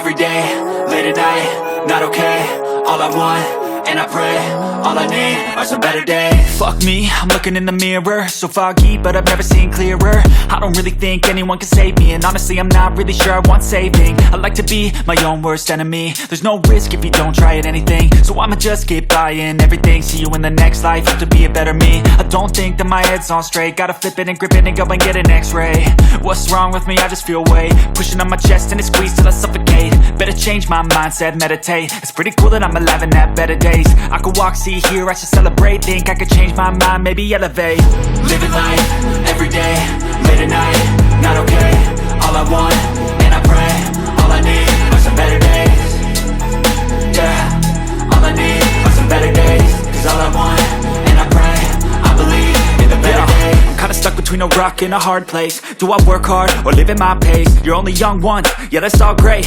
every day, late at night, not okay. All I want, and I pray, all I need are some better days. Fuck me, I'm looking in the mirror, so foggy, but I've never seen clearer. I don't really think anyone can save me, and honestly I'm not really sure I want saving. I like to be my own worst enemy. There's no risk if you don't try at anything, so I'ma just keep buying everything. See you in the next life, have to be a better me. I don't think that my head's on straight, gotta flip it and grip it and go and get an x-ray. What's wrong with me? I just feel weight pushing on my chest and it squeezes till I suffocate. Better change my mindset, meditate. It's pretty cool that I'm alive and have better days. I could walk, see, hear, I should celebrate. Think I could change my mind, maybe elevate. Living life, everyday, late at night, not okay. All I want, and I pray, all I need are some better days. Yeah, all I need are some better days. Cause all I want, and I pray, I believe in the better days. I'm kinda stuck between a rock and a hard place. Do I work hard, or live at my pace? You're only young once, yeah that's all great,